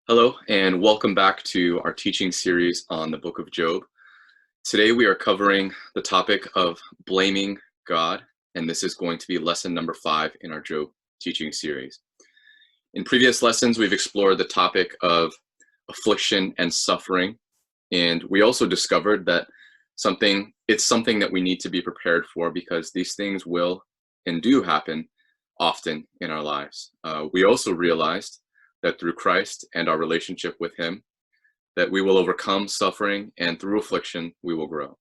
Hello, and welcome back to our teaching series on the book of Job. Today we are covering the topic of blaming God, and this is going to be lesson number 5 in our Job teaching series. In previous lessons, we've explored the topic of affliction and suffering, and we also discovered that it's something that we need to be prepared for because these things will and do happen often in our lives. We also realized that through Christ and our relationship with him, that we will overcome suffering, and through affliction, we will grow.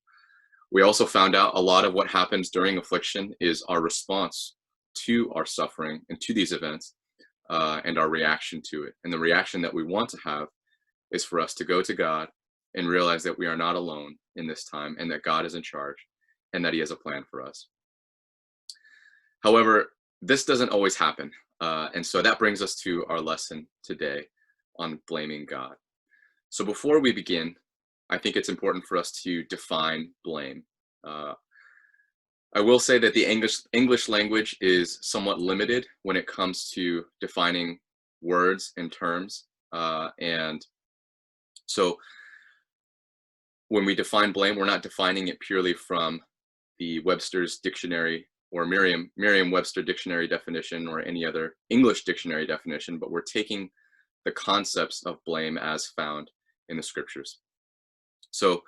We also found out a lot of what happens during affliction is our response to our suffering and to these events, and our reaction to it. And the reaction that we want to have is for us to go to God and realize that we are not alone in this time, and that God is in charge, and that he has a plan for us. However, this doesn't always happen. And so that brings us to our lesson today on blaming God. So before we begin, I think it's important for us to define blame. I will say that the English language is somewhat limited when it comes to defining words and terms. And so when we define blame, we're not defining it purely from the Webster's dictionary or Merriam-Webster dictionary definition or any other English dictionary definition, but we're taking the concepts of blame as found in the scriptures. So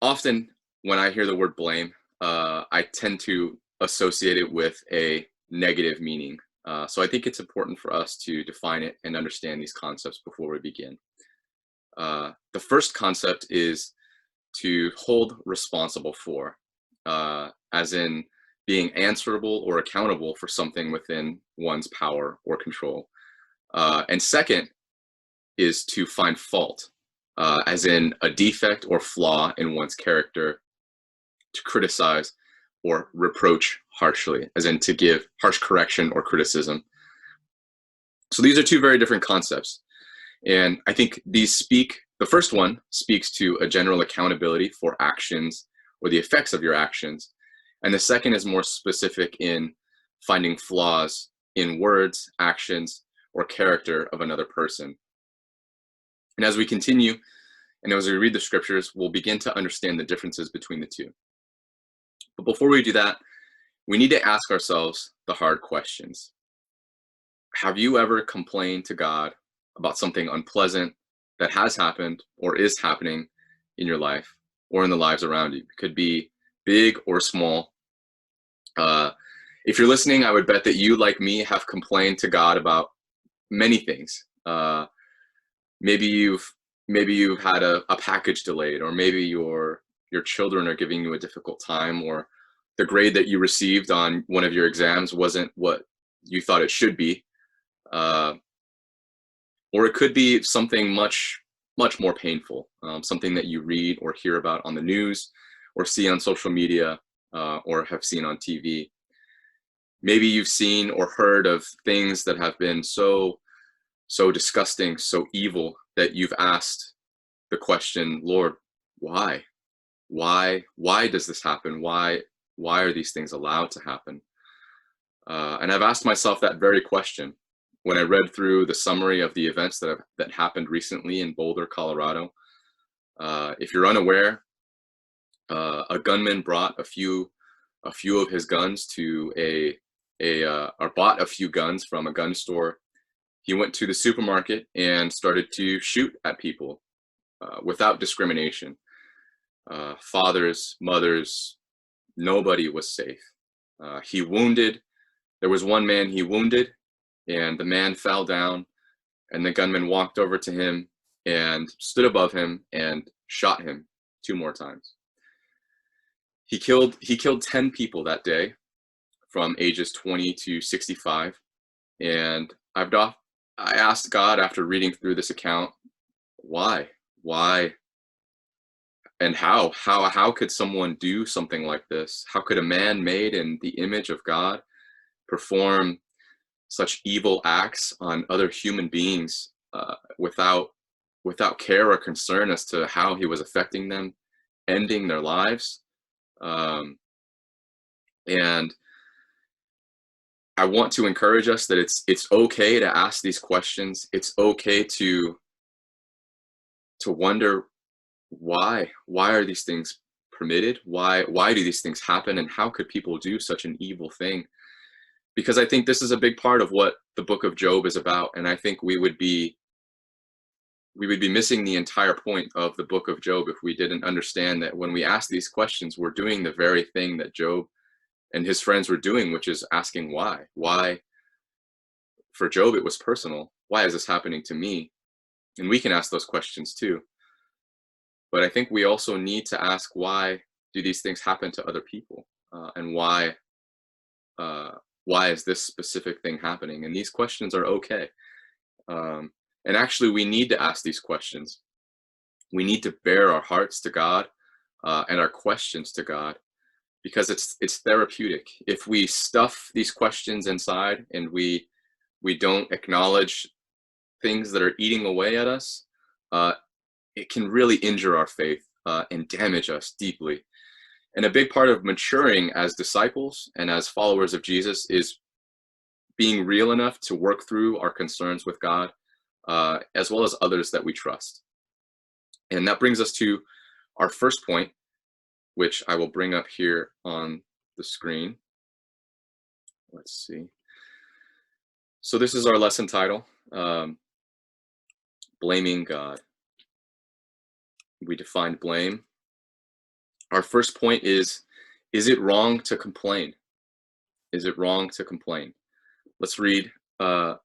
often when I hear the word blame, I tend to associate it with a negative meaning. So I think it's important for us to define it and understand these concepts before we begin. The first concept is to hold responsible for, as in being answerable or accountable for something within one's power or control. And second is to find fault, as in a defect or flaw in one's character, to criticize or reproach harshly, as in to give harsh correction or criticism. So these are two very different concepts. And I think the first one speaks to a general accountability for actions or the effects of your actions. And the second is more specific in finding flaws in words, actions, or character of another person. And as we continue, and as we read the scriptures, we'll begin to understand the differences between the two. But before we do that, we need to ask ourselves the hard questions. Have you ever complained to God about something unpleasant that has happened or is happening in your life or in the lives around you? It could be big or small. If you're listening, I would bet that you, like me, have complained to God about many things. Maybe you've had a package delayed, or maybe your children are giving you a difficult time, or the grade that you received on one of your exams wasn't what you thought it should be. Or it could be something much more painful, something that you read or hear about on the news or see on social media, or have seen on TV. Maybe you've seen or heard of things that have been so disgusting, so evil, that you've asked the question, Lord, why? Why does this happen? Why are these things allowed to happen? And I've asked myself that very question when I read through the summary of the events that happened recently in Boulder, Colorado. If you're unaware, a gunman brought a few of his guns to or bought a few guns from a gun store. He went to the supermarket and started to shoot at people without discrimination. Fathers, mothers, nobody was safe. There was one man he wounded, and the man fell down, and the gunman walked over to him and stood above him and shot him 2 more times. He killed 10 people that day from ages 20 to 65. And I asked God after reading through this account, why, and how could someone do something like this? How could a man made in the image of God perform such evil acts on other human beings without care or concern as to how he was affecting them, ending their lives? And I want to encourage us that it's okay to ask these questions. It's okay to wonder why are these things permitted? Why do these things happen? And how could people do such an evil thing? Because I think this is a big part of what the book of Job is about. And I think we would be missing the entire point of the book of Job if we didn't understand that when we ask these questions, we're doing the very thing that Job and his friends were doing, which is asking why. Why? For Job, it was personal. Why is this happening to me? And we can ask those questions too. But I think we also need to ask, why do these things happen to other people? And uh, why is this specific thing happening? And these questions are okay. And actually, we need to ask these questions. We need to bare our hearts to God and our questions to God, because it's therapeutic. If we stuff these questions inside and we don't acknowledge things that are eating away at us, it can really injure our faith and damage us deeply. And a big part of maturing as disciples and as followers of Jesus is being real enough to work through our concerns with God, as well as others that we trust. And that brings us to our first point, which I will bring up here on the screen. Let's see. So this is our lesson title, Blaming God. We defined blame. Our first point is it wrong to complain? Is it wrong to complain? Let's read the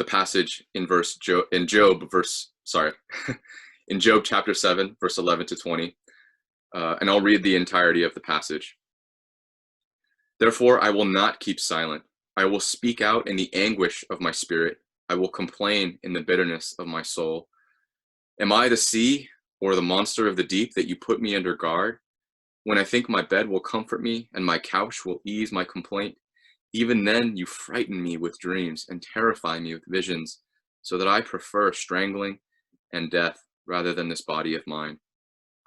passage in in Job chapter 7, verse 11 to 20. And I'll read the entirety of the passage. Therefore, I will not keep silent. I will speak out in the anguish of my spirit. I will complain in the bitterness of my soul. Am I the sea or the monster of the deep that you put me under guard? When I think my bed will comfort me and my couch will ease my complaint, even then you frighten me with dreams and terrify me with visions, so that I prefer strangling and death rather than this body of mine.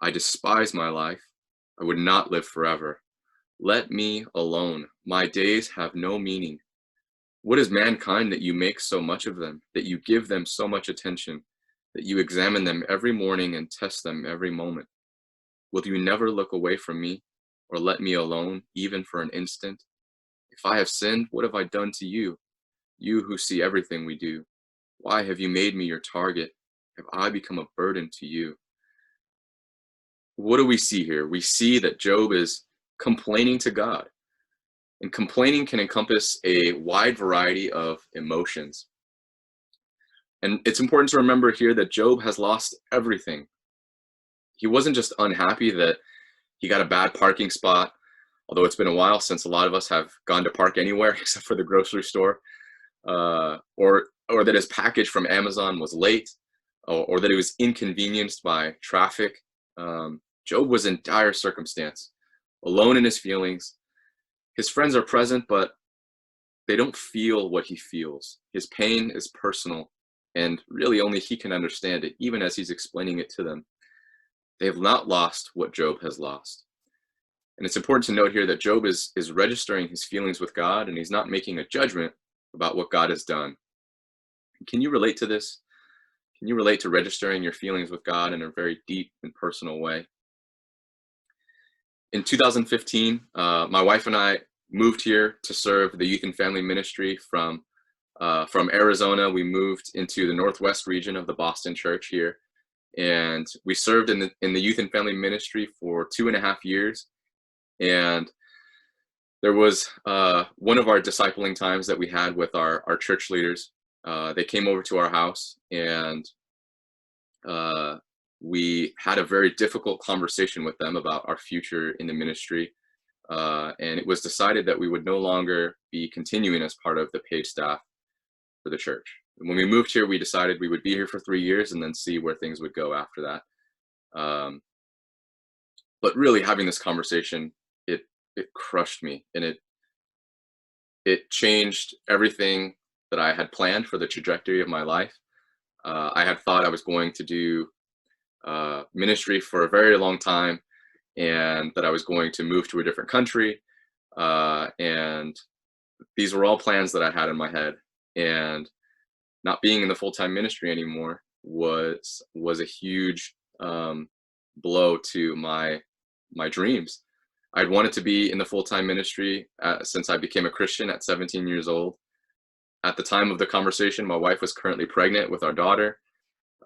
I despise my life. I would not live forever. Let me alone. My days have no meaning. What is mankind that you make so much of them, that you give them so much attention, that you examine them every morning and test them every moment? Will you never look away from me or let me alone, even for an instant? If I have sinned, what have I done to you, you who see everything we do? Why have you made me your target? Have I become a burden to you? What do we see here? We see that Job is complaining to God. And complaining can encompass a wide variety of emotions. And it's important to remember here that Job has lost everything. He wasn't just unhappy that he got a bad parking spot, although it's been a while since a lot of us have gone to park anywhere except for the grocery store, or that his package from Amazon was late, or that he was inconvenienced by traffic. Job was in dire circumstance, alone in his feelings. His friends are present, but they don't feel what he feels. His pain is personal, and really only he can understand it, even as he's explaining it to them. They have not lost what Job has lost. And it's important to note here that Job is registering his feelings with God, and he's not making a judgment about what God has done. Can you relate to this? Can you relate to registering your feelings with God in a very deep and personal way? In 2015, my wife and I moved here to serve the youth and family ministry from Arizona. We moved into the northwest region of the Boston church here, and we served in the youth and family ministry for 2.5 years. And there was one of our discipling times that we had with our church leaders. They came over to our house, and we had a very difficult conversation with them about our future in the ministry. And it was decided that we would no longer be continuing as part of the paid staff for the church. And when we moved here, we decided we would be here for 3 years and then see where things would go after that. But really having this conversation, it crushed me, and it changed everything that I had planned for the trajectory of my life. I had thought I was going to do ministry for a very long time, and that I was going to move to a different country, and these were all plans that I had in my head, and not being in the full-time ministry anymore was a huge blow to my dreams. I'd wanted to be in the full-time ministry since I became a Christian at 17 years old. At the time of the conversation, my wife was currently pregnant with our daughter.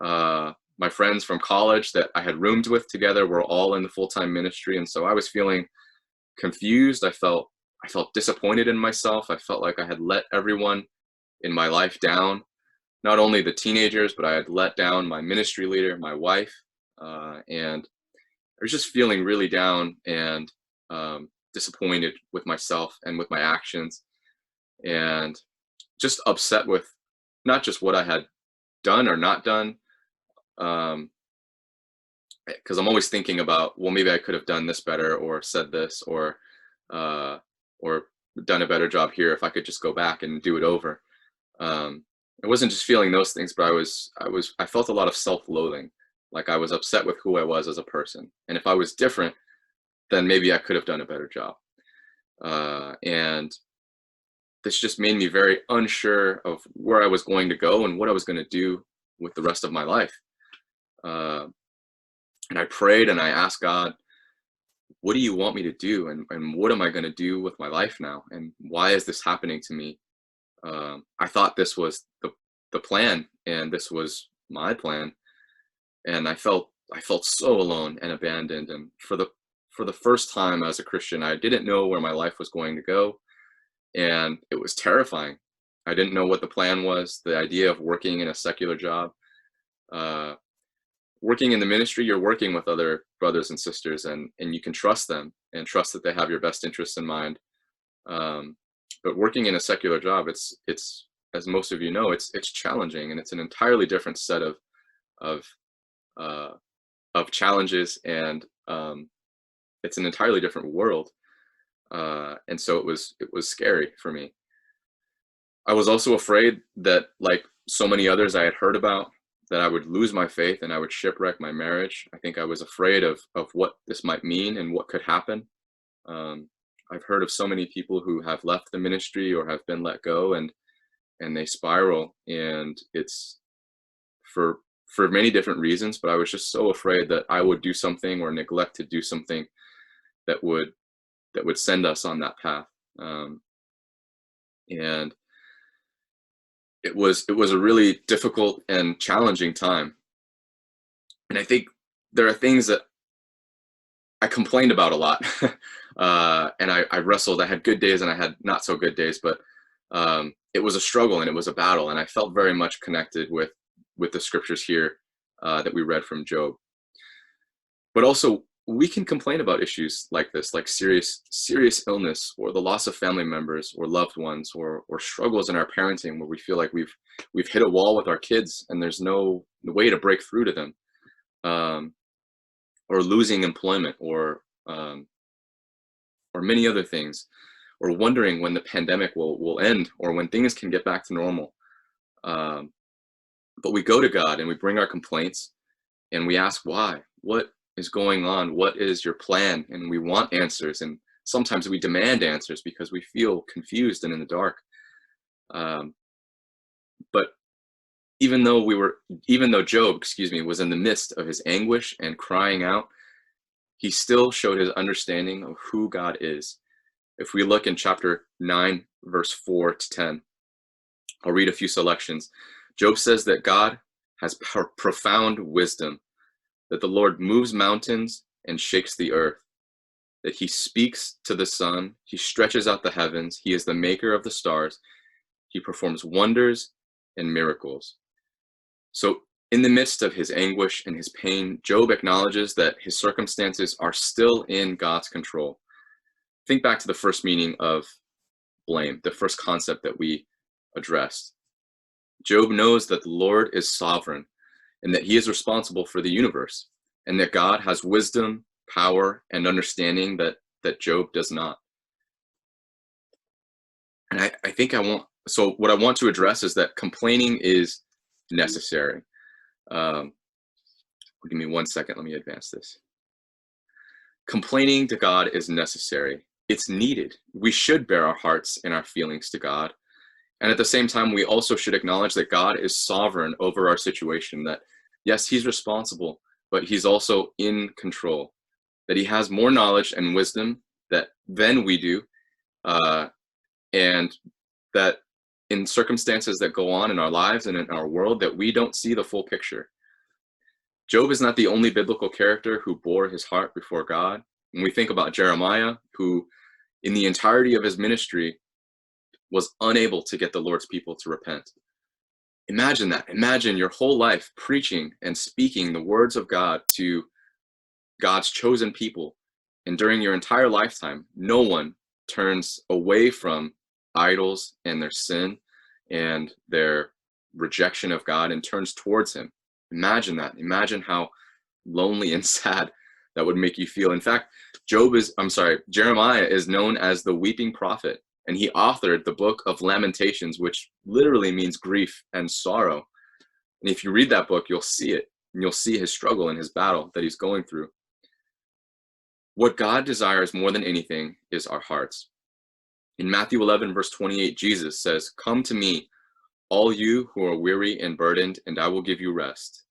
My friends from college that I had roomed with together were all in the full-time ministry, and so I was feeling confused. I felt disappointed in myself. I felt like I had let everyone in my life down, not only the teenagers, but I had let down my ministry leader, my wife, and I was just feeling really down and disappointed with myself and with my actions, and just upset with not just what I had done or not done, um, because I'm always thinking about, well, maybe I could have done this better, or said this, uh, or done a better job here if I could just go back and do it over. Um, I wasn't just feeling those things, but I felt a lot of self-loathing. Like I was upset with who I was as a person, and if I was different, then maybe I could have done a better job. And this just made me very unsure of where I was going to go and what I was going to do with the rest of my life. Uh, and I prayed and I asked God, what do you want me to do? And what am I going to do with my life now? And why is this happening to me? I thought this was the plan, and this was my plan. And I felt so alone and abandoned. And for the first time as a Christian, I didn't know where my life was going to go, and it was terrifying. I didn't know what the plan was. The idea of working in a secular job, uh, working in the ministry, you're working with other brothers and sisters, and you can trust them and trust that they have your best interests in mind. Um, but working in a secular job, it's as most of you know, it's challenging, and it's an entirely different set of uh, of challenges, and it's an entirely different world. And so it was scary for me. I was also afraid that, like so many others I had heard about, that I would lose my faith and I would shipwreck my marriage. I think I was afraid of what this might mean and what could happen. Um, I've heard of so many people who have left the ministry or have been let go, and they spiral, and it's for for many different reasons. But I was just so afraid that I would do something or neglect to do something that would send us on that path. Um, and it was a really difficult and challenging time. And I think there are things that I complained about a lot. And I wrestled. I had good days and I had not so good days, but it was a struggle and it was a battle. And I felt very much connected with the scriptures here that we read from Job. But also, we can complain about issues like this, like serious illness, or the loss of family members or loved ones, or struggles in our parenting where we feel like we've hit a wall with our kids and there's no way to break through to them. Um, or losing employment, or many other things, or wondering when the pandemic will end, or when things can get back to normal. Um, but we go to God and we bring our complaints and we ask why, what is going on, what is your plan, and we want answers, and sometimes we demand answers because we feel confused and in the dark. Um, but even though Job, excuse me, was in the midst of his anguish and crying out, he still showed his understanding of who God is. If we look in chapter 9, verse 4 to 10, I'll read a few selections. Job says that God has profound wisdom, that the Lord moves mountains and shakes the earth, that he speaks to the sun, he stretches out the heavens, he is the maker of the stars, he performs wonders and miracles. So in the midst of his anguish and his pain, Job acknowledges that his circumstances are still in God's control. Think back to the first meaning of blame, the first concept that we addressed. Job knows that the Lord is sovereign and that he is responsible for the universe, and that God has wisdom, power, and understanding that Job does not. And I think so what I want to address is that complaining is necessary. Um, Give me 1 second. Let me advance this. Complaining to God is necessary. it's needed. We should bear our hearts and our feelings to God. And at the same time, we also should acknowledge that God is sovereign over our situation, that yes, he's responsible, but he's also in control, that he has more knowledge and wisdom than we do, uh, and that in circumstances that go on in our lives and in our world, that we don't see the full picture. Job is not the only biblical character who bore his heart before God. When we think about Jeremiah, who in the entirety of his ministry was unable to get the Lord's people to repent. Imagine that. Imagine your whole life preaching and speaking the words of God to God's chosen people. And during your entire lifetime, no one turns away from idols and their sin and their rejection of God and turns towards him. Imagine that. Imagine how lonely and sad that would make you feel. In fact, Jeremiah is known as the weeping prophet, and he authored the book of Lamentations, which literally means grief and sorrow. And if you read that book, you'll see it, and you'll see his struggle and his battle that he's going through. What God desires more than anything is our hearts. In Matthew 11, verse 28, Jesus says, "Come to me, all you who are weary and burdened, and I will give you rest.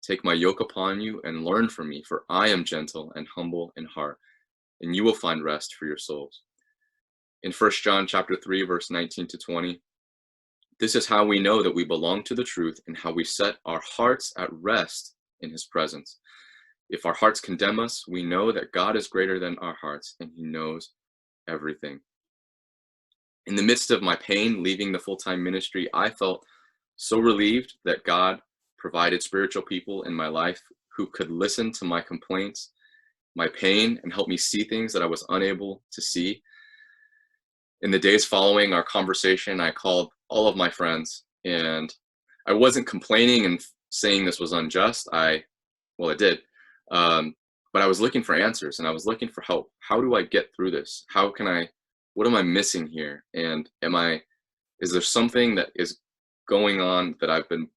Take my yoke upon you and learn from me, for I am gentle and humble in heart, and you will find rest for your souls." In 1 John chapter 3, verse 19 to 20, this is how we know that we belong to the truth and how we set our hearts at rest in his presence. If our hearts condemn us, we know that God is greater than our hearts and he knows everything. In the midst of my pain, leaving the full-time ministry, I felt so relieved that God provided spiritual people in my life who could listen to my complaints, my pain, and help me see things that I was unable to see. In the days following our conversation, I called all of my friends, and I wasn't complaining and saying this was unjust. I did. But I was looking for answers and I was looking for help. How do I get through this? What am I missing here? And is there something that is going on that I've been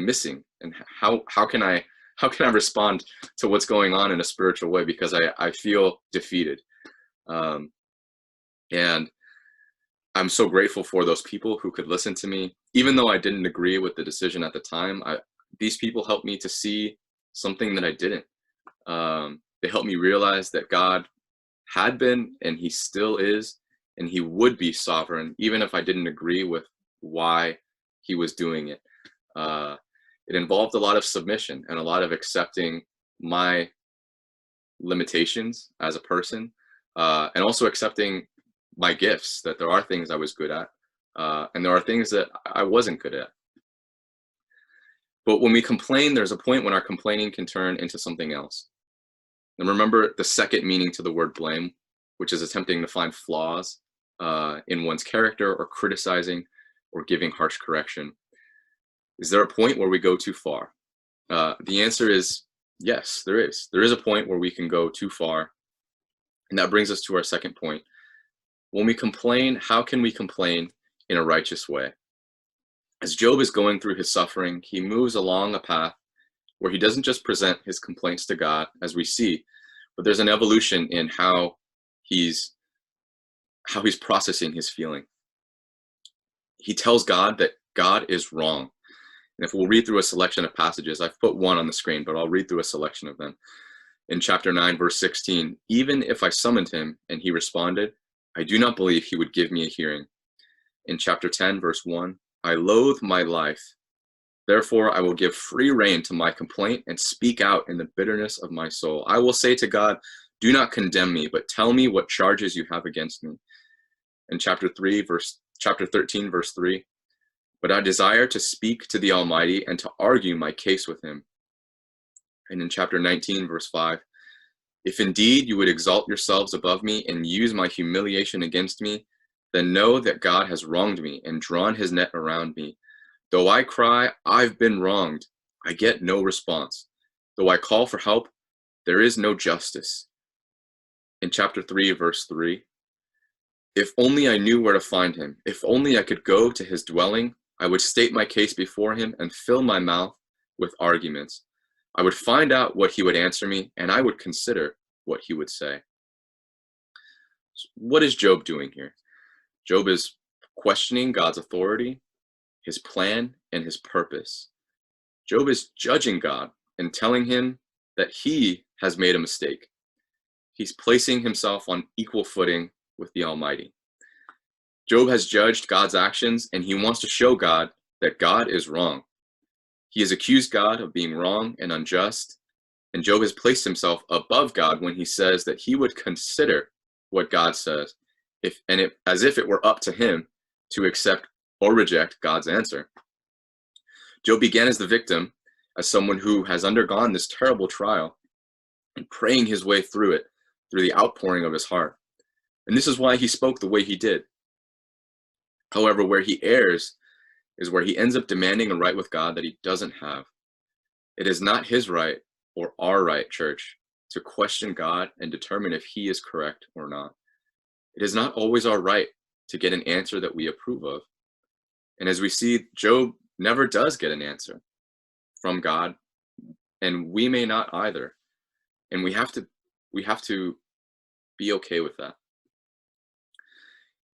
missing? And how can I respond to what's going on in a spiritual way? Because I feel defeated. And I'm so grateful for those people who could listen to me, even though I didn't agree with the decision at the time. These people helped me to see something that I didn't. They helped me realize that God had been, and he still is, and he would be sovereign, even if I didn't agree with why he was doing it. It involved a lot of submission and a lot of accepting my limitations as a person, and also accepting my gifts, that there are things I was good at, and there are things that I wasn't good at. But when we complain, there's a point when our complaining can turn into something else. And remember the second meaning to the word blame, which is attempting to find flaws in one's character, or criticizing or giving harsh correction. Is there a point where we go too far? The answer is yes, there is. There is a point where we can go too far. And that brings us to our second point. When we complain, how can we complain in a righteous way? As Job is going through his suffering, he moves along a path where he doesn't just present his complaints to God, as we see, but there's an evolution in how he's processing his feeling. He tells God that God is wrong. And if we'll read through a selection of passages, I've put one on the screen, but I'll read through a selection of them. In chapter 9, verse 16, "Even if I summoned him and he responded, I do not believe he would give me a hearing." In chapter 10, verse 1, "I loathe my life. Therefore, I will give free rein to my complaint and speak out in the bitterness of my soul. I will say to God, do not condemn me, but tell me what charges you have against me." In chapter 13, verse 3, "But I desire to speak to the Almighty and to argue my case with him." And in chapter 19, verse 5, "If indeed you would exalt yourselves above me and use my humiliation against me, then know that God has wronged me and drawn his net around me. Though I cry, I've been wronged, I get no response. Though I call for help, there is no justice." In chapter 3, verse 3, "If only I knew where to find him, if only I could go to his dwelling, I would state my case before him and fill my mouth with arguments. I would find out what he would answer me, and I would consider what he would say." What is Job doing here? Job is questioning God's authority, his plan, and his purpose. Job is judging God and telling him that he has made a mistake. He's placing himself on equal footing with the Almighty. Job has judged God's actions, and he wants to show God that God is wrong. He has accused God of being wrong and unjust, and Job has placed himself above God when he says that he would consider what God says, as if it were up to him to accept or reject God's answer. Job began as the victim, as someone who has undergone this terrible trial and praying his way through it, through the outpouring of his heart. And this is why he spoke the way he did. However, where he errs is where he ends up demanding a right with God that he doesn't have. It is not his right or our right, church, to question God and determine if he is correct or not. It is not always our right to get an answer that we approve of. And as we see, Job never does get an answer from God, and we may not either. And we have to be okay with that.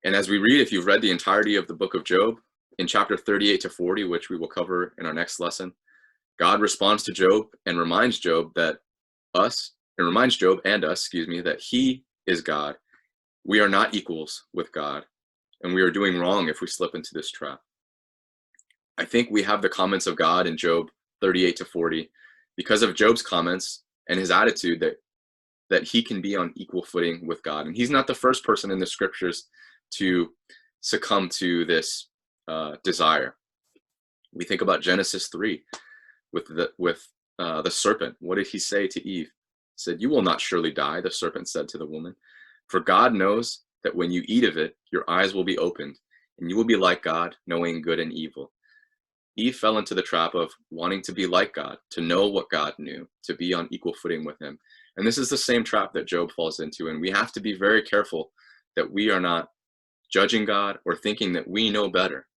And as we read, if you've read the entirety of the book of Job, in chapter 38 to 40, which we will cover in our next lesson, God responds to Job and reminds Job and us, that he is God. We are not equals with God, and we are doing wrong if we slip into this trap. I think we have the comments of God in Job 38 to 40 because of Job's comments and his attitude that he can be on equal footing with God. And he's not the first person in the scriptures to succumb to this desire. We think about Genesis 3 with the serpent. What did he say to Eve? He said, "You will not surely die," the serpent said to the woman, "for God knows that when you eat of it, your eyes will be opened, and you will be like God, knowing good and evil." Eve fell into the trap of wanting to be like God, to know what God knew, to be on equal footing with him. And this is the same trap that Job falls into, and we have to be very careful that we are not judging God or thinking that we know better.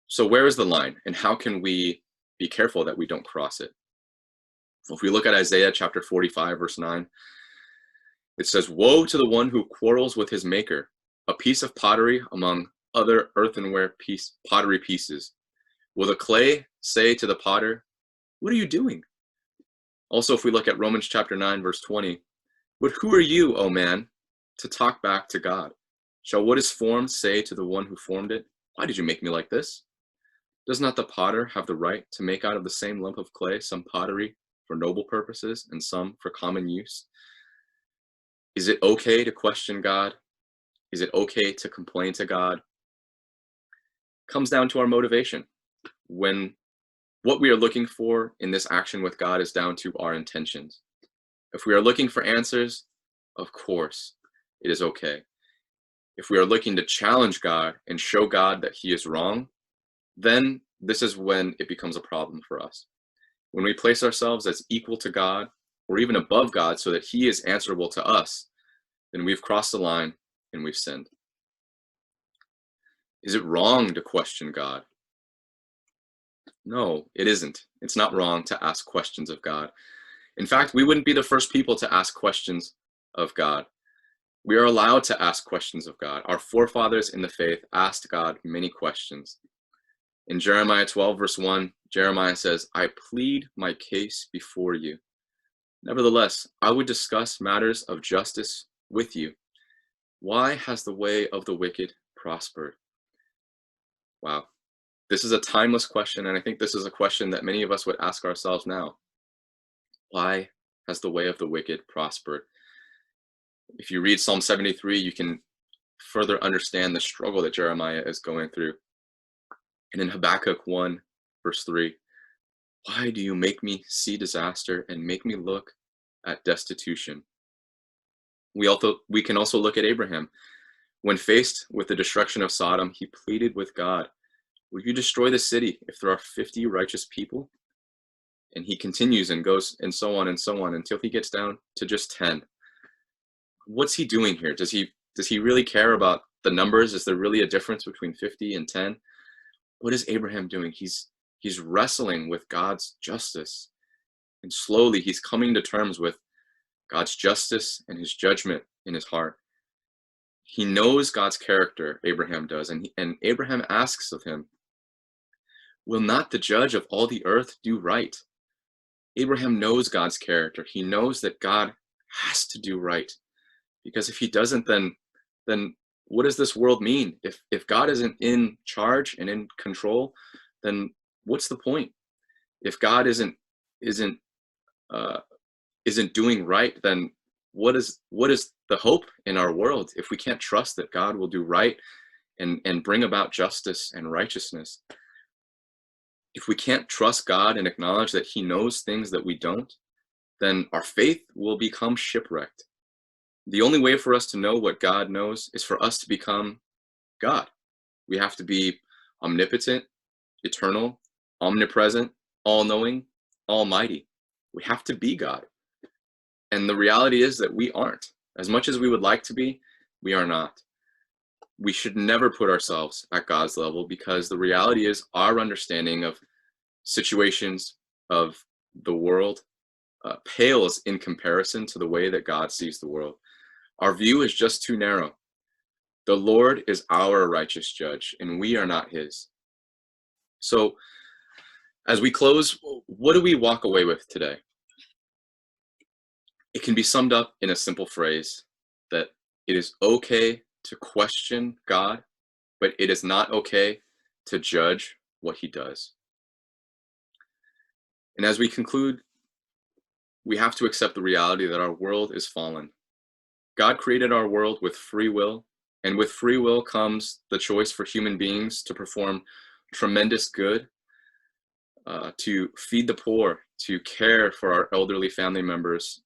So where is the line, and how can we be careful that we don't cross it? If we look at Isaiah chapter 45, verse 9, it says, "Woe to the one who quarrels with his maker, a piece of pottery among other earthenware pottery pieces. Will the clay say to the potter, 'What are you doing?'" Also, if we look at Romans chapter 9, verse 20, "But who are you, O man, to talk back to God? Shall what is formed say to the one who formed it, 'Why did you make me like this?' Does not the potter have the right to make out of the same lump of clay some pottery for noble purposes and some for common use?" Is it okay to question God? Is it okay to complain to God? It comes down to our motivation. When what we are looking for in this action with God is down to our intentions. If we are looking for answers, of course, it is okay. If we are looking to challenge God and show God that he is wrong, then this is when it becomes a problem for us. When we place ourselves as equal to God or even above God so that he is answerable to us, then we've crossed the line and we've sinned. Is it wrong to question God? No, it isn't. It's not wrong to ask questions of God. In fact, we wouldn't be the first people to ask questions of God. We are allowed to ask questions of God. Our forefathers in the faith asked God many questions. In Jeremiah 12, verse 1, Jeremiah says, "I plead my case before you. Nevertheless, I would discuss matters of justice with you. Why has the way of the wicked prospered?" Wow. This is a timeless question, and I think this is a question that many of us would ask ourselves now. Why has the way of the wicked prospered? If you read Psalm 73, you can further understand the struggle that Jeremiah is going through. And in Habakkuk 1, verse 3, "Why do you make me see disaster and make me look at destitution?" We can also look at Abraham. When faced with the destruction of Sodom, he pleaded with God, "Will you destroy the city if there are 50 righteous people?" And he continues and goes and so on until he gets down to just 10. What's he doing here? Does he really care about the numbers? Is there really a difference between 50 and 10? What is Abraham doing? He's wrestling with God's justice. And slowly he's coming to terms with God's justice and his judgment in his heart. He knows God's character, Abraham does, and Abraham asks of him, will not the judge of all the earth do right? Abraham knows God's character. He knows that God has to do right, because if he doesn't, then what does this world mean? If God isn't in charge and in control, then what's the point? If God isn't uh, isn't doing right, then what is the hope in our world if we can't trust that God will do right and bring about justice and righteousness? If we can't trust God and acknowledge that he knows things that we don't, then our faith will become shipwrecked. The only way for us to know what God knows is for us to become God. We have to be omnipotent, eternal, omnipresent, all-knowing, almighty. We have to be God. And the reality is that we aren't. As much as we would like to be, we are not. We should never put ourselves at God's level, because the reality is our understanding of situations of the world pales in comparison to the way that God sees the world. Our view is just too narrow. The Lord is our righteous judge, and we are not his. So, as we close, what do we walk away with today? It can be summed up in a simple phrase that it is okay to question God, but it is not okay to judge what he does. And as we conclude, we have to accept the reality that our world is fallen. God created our world with free will, and with free will comes the choice for human beings to perform tremendous good, to feed the poor, to care for our elderly family members,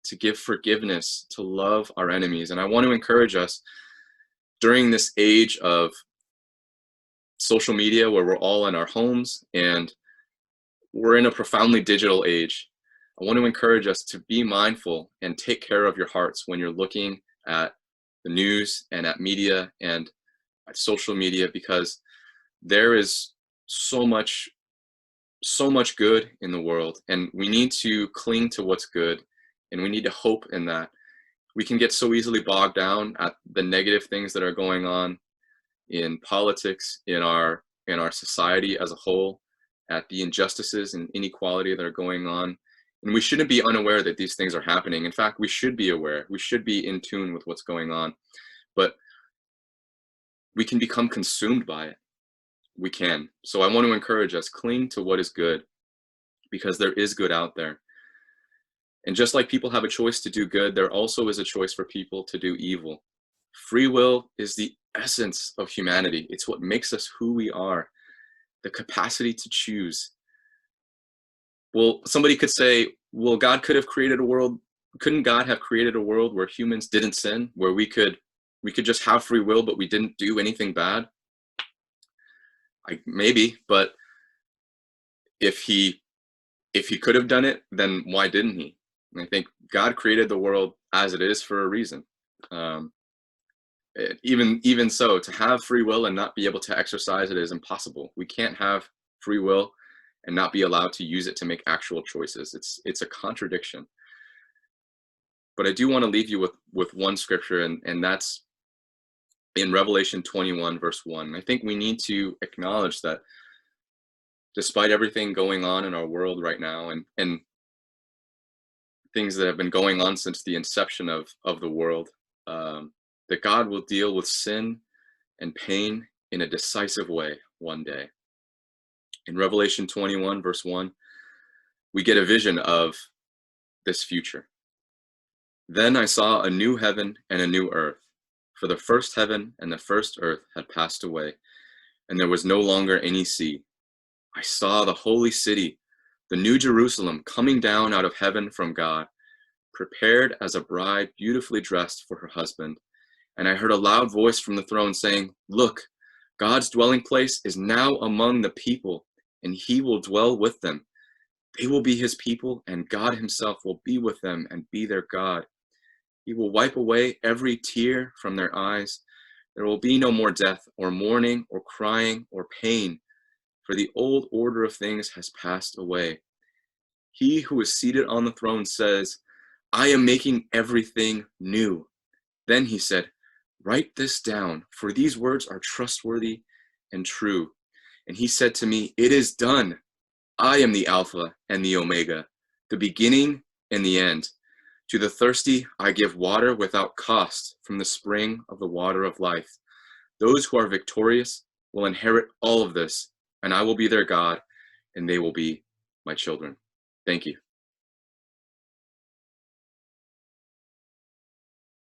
to give forgiveness, to love our enemies. And I want to encourage us during this age of social media, where we're all in our homes and we're in a profoundly digital age, I want to encourage us to be mindful and take care of your hearts when you're looking at the news and at media and at social media, because there is so much good in the world, and we need to cling to what's good, and we need to hope in that. We can get so easily bogged down at the negative things that are going on in politics, in our society as a whole, at the injustices and inequality that are going on. And we shouldn't be unaware that these things are happening. In fact, we should be aware. We should be in tune with what's going on. But we can become consumed by it. We can. So I want to encourage us, cling to what is good, because there is good out there. And just like people have a choice to do good, there also is a choice for people to do evil. Free will is the essence of humanity. It's what makes us who we are, the capacity to choose. Well, somebody could say, well, God could have created a world. Couldn't God have created a world where humans didn't sin, where we could just have free will, but we didn't do anything bad? Maybe, but if he could have done it, then why didn't he? And I think God created the world as it is for a reason. Even so, to have free will and not be able to exercise it is impossible. We can't have free will and not be allowed to use it to make actual choices. It's a contradiction. But I do want to leave you with one scripture, and that's in Revelation 21, verse 1. I think we need to acknowledge that despite everything going on in our world right now, and things that have been going on since the inception of the world, that God will deal with sin and pain in a decisive way one day. In Revelation 21, verse 1, we get a vision of this future. Then I saw a new heaven and a new earth, for the first heaven and the first earth had passed away, and there was no longer any sea. I saw the holy city, the new Jerusalem, coming down out of heaven from God, prepared as a bride beautifully dressed for her husband. And I heard a loud voice from the throne saying, look, God's dwelling place is now among the people, and he will dwell with them. They will be his people, and God himself will be with them and be their God. He will wipe away every tear from their eyes. There will be no more death, or mourning, or crying, or pain, for the old order of things has passed away. He who is seated on the throne says, I am making everything new." Then he said, "Write this down, for these words are trustworthy and true." And he said to me, "It is done. I am the Alpha and the Omega, the beginning and the end. To the thirsty, I give water without cost from the spring of the water of life. Those who are victorious will inherit all of this, and I will be their God, and they will be my children." Thank you.